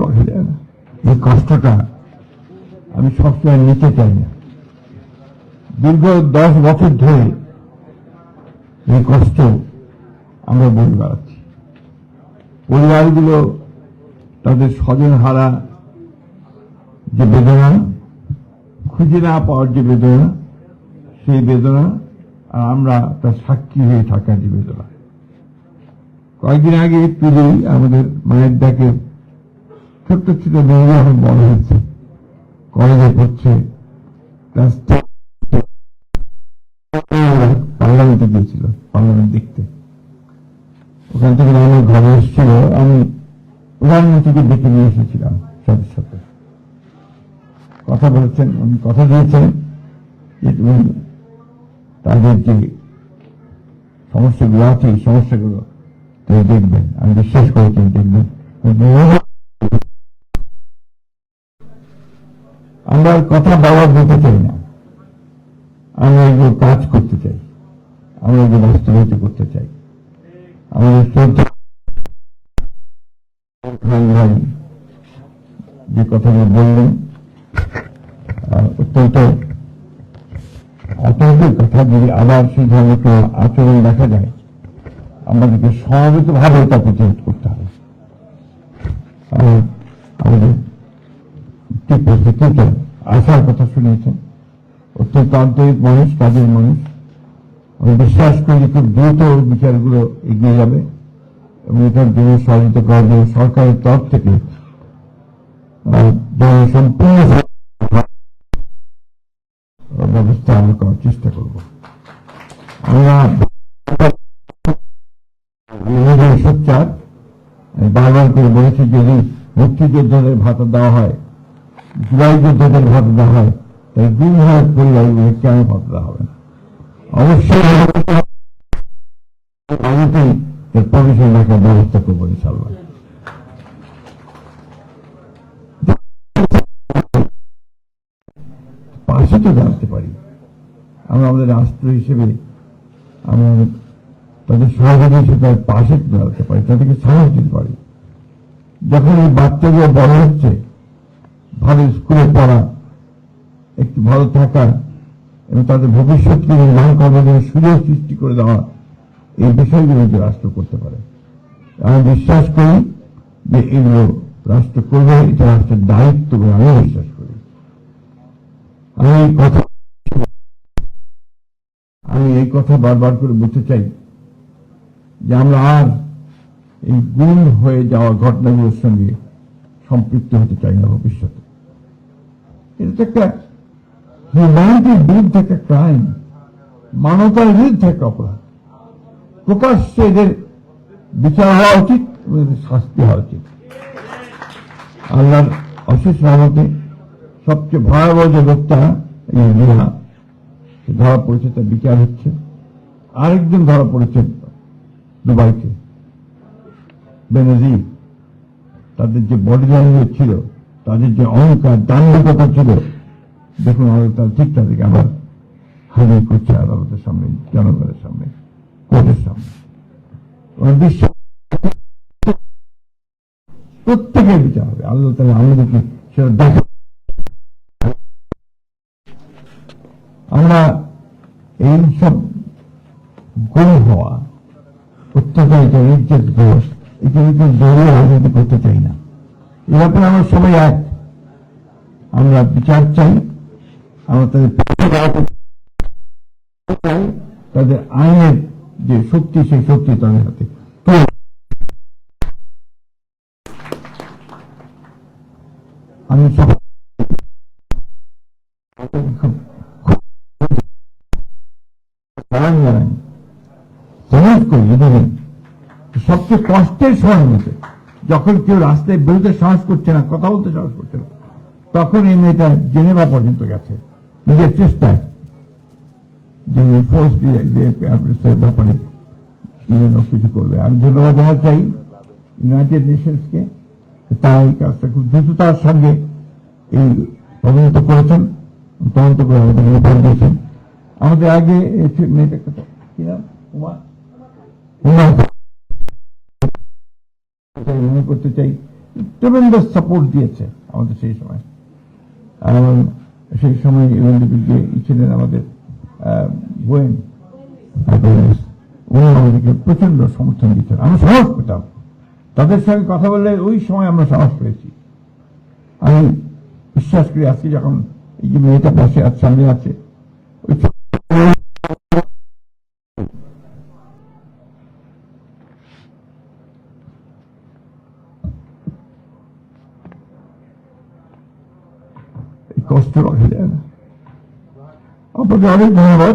রাখা যায় না। এই কষ্টটা আমি সবসময় নিতে চাই না। দীর্ঘ 10 বছর ধরে এই কষ্ট আমরা বয়ে বেড়াচ্ছি। পরিবারগুলো তাদের স্বজন হারা যে বেদনা, খুঁজে না পাওয়ার যে বেদনা, সেই বেদনা, আর আমরা তার সাক্ষী হয়ে থাকার যে বেদনা। কয়েকদিন আগে তুলে আমাদের মায়ের ডাকে ছোট্ট ছোট মেয়েরা এখন বড় হচ্ছে, কলেজে পড়ছে, পার্লামেন্টে গিয়েছিল, পার্লামেন্ট দেখতে। ওখান থেকে আমার ঘরে এসেছিল, আমি প্রধানমন্ত্রীকে ডেকে নিয়ে এসেছিলাম, সাথে সাথে কথা বলেছেন, উনি কথা দিয়েছেন যে তুমি তাদের যে সমস্যাগুলো আছে, এই সমস্যাগুলো তিনি দেখবেন। আমি বিশ্বাস করি তিনি দেখবেন। আমরা কথা বাবা বলতে চাই না, আমরা এগুলো কাজ করতে চাই, আমরা এগুলো বাস্তবায়িত করতে চাই। আমাদের যে কথাগুলো বললেন অত্যন্ত আতঙ্কের কথা। যদি আবার সেই ধরনের কোনো আচরণ দেখা যায়, আমাদেরকে সমবেতভাবে তা প্রতিরোধ করতে হবে। আমাদের আশার কথা শুনিয়েছেন, অত্যন্ত আন্তরিক মানুষ, কাজের মানুষ। আমি বিশ্বাস করি খুব দ্রুত বিচারগুলো এগিয়ে যাবে এবং এটার জন্য সহযোগিতা করার জন্য সরকারের তরফ থেকে সম্পূর্ণ ব্যবস্থা আমরা করার চেষ্টা করব। আমরা সোচ্চার বারবার করে বলেছি, যদি মুক্তিযোদ্ধাদের ভাতা দেওয়া হয়, জুলাই যোদ্ধাদের ভাতা দেওয়া হয়, তাই 2,000 পরিবারগুলো কেন ভাতা দেওয়া হবে না? অবশ্যই আমিতেই এর প্রবেশের রাখার ব্যবস্থা করবো ইনশাআল্লাহ। পাশে তো দাঁড়াতে পারি, আমরা আমাদের রাষ্ট্র হিসেবে আমরা তাদের সহযোগী হিসেবে তাদের পাশে দাঁড়াতে পারি, তাদেরকে সাহস দিতে পারি। যখন এই বাচ্চাগুলো বড় হচ্ছে, ভালো স্কুলে পড়া, একটু ভালো থাকা এবং তাদের ভবিষ্যৎকে নির্মাণ করার জন্য সুযোগ সৃষ্টি করে দেওয়া, এই বিষয়গুলো যে রাষ্ট্র করতে পারে। আমি বিশ্বাস করি যে এগুলো রাষ্ট্র করবে, এটা রাষ্ট্রের দায়িত্ব বলে আমি বিশ্বাস করি। আমি এই কথা বারবার করে বলতে চাই যে আমরা আর এই গুম হয়ে যাওয়া ঘটনাগুলোর সঙ্গে সম্পৃক্ত হতে চাই না ভবিষ্যতে। এটা তো একটা হিউম্যানিটির বিরুদ্ধে একটা ক্রাইম, মানবতার বিরুদ্ধে একটা অপরাধ। প্রকাশ্যে এদের বিচার হওয়া উচিত, এদের শাস্তি হওয়া উচিত। আল্লাহর অশেষ রহমতে সবচেয়ে ভয়াবহ যে লোকটা এই রিহা ধরা পড়েছে, তার বিচার হচ্ছে। আরেকজন ধরা পড়েছে দুবাইতে, বেনজির। তাদের যে বডি ল্যাঙ্গুয়েজ ছিল, তাদের যে অহংকার, দাম্ভিকতা ছিল, দেখুন তার ঠিক তাদেরকে আবার হাজির করছে আদালতের সামনে, জনগণের সামনে, কোর্টের সামনে। বিশ্বাস প্রত্যেকের বিচার হবে, আল্লাহ তাআলা আমাদেরকে সেটা দেখা। আমরা এই সব গুম হওয়া, অত্যাচারিত, নির্যাতিত, এগুলোকে জড়িয়ে রাজনীতি করতে চাই না। এ ব্যাপারে আমরা সবাই এক। আমরা বিচার চাই, আমরা তাদের পক্ষে দাঁড়াতে চাই, তাদের আইনের যে শক্তি, সেই শক্তি তাদের হাতে। আমি সবচেয়ে কষ্টের সময় মধ্যে যখন কেউ রাস্তায় বেরোতে সাহস করছে না, কথা বলতে সাহস করছে না, তখন এই মেয়েটা জেনেভা পর্যন্ত গেছে নিজের চেষ্টায়, যে ফোর্স ব্যাপারে কিছু করবে। আমি ধন্যবাদ জানাতে চাই ইউনাইটেড নেশনসকে, তারা এই কাজটা খুব দ্রুততার সঙ্গে এই তদন্ত করেছেন, তদন্ত করে আমাদের রিপোর্ট দিয়েছেন। আমাদের আগে মেয়েটা মনে করতে চাই ট্রেমেন্ডাস সাপোর্ট দিয়েছে আমাদের সেই সময়। এবং সেই সময় ইউএনডিপি ছিলেন আমাদের গোয়েন, উনি আমাদেরকে প্রচন্ড সমর্থন দিতেন, আমরা সাহস পেতাম তাদের সঙ্গে কথা বললে। ওই সময় আমরা সাহস পেয়েছি। আমি বিশ্বাস করি আজকে যখন এই যে মেয়েটা পাশে সামনে আছে, ওই কষ্ট রাখা যায় না। আপনাকে অনেক ধন্যবাদ।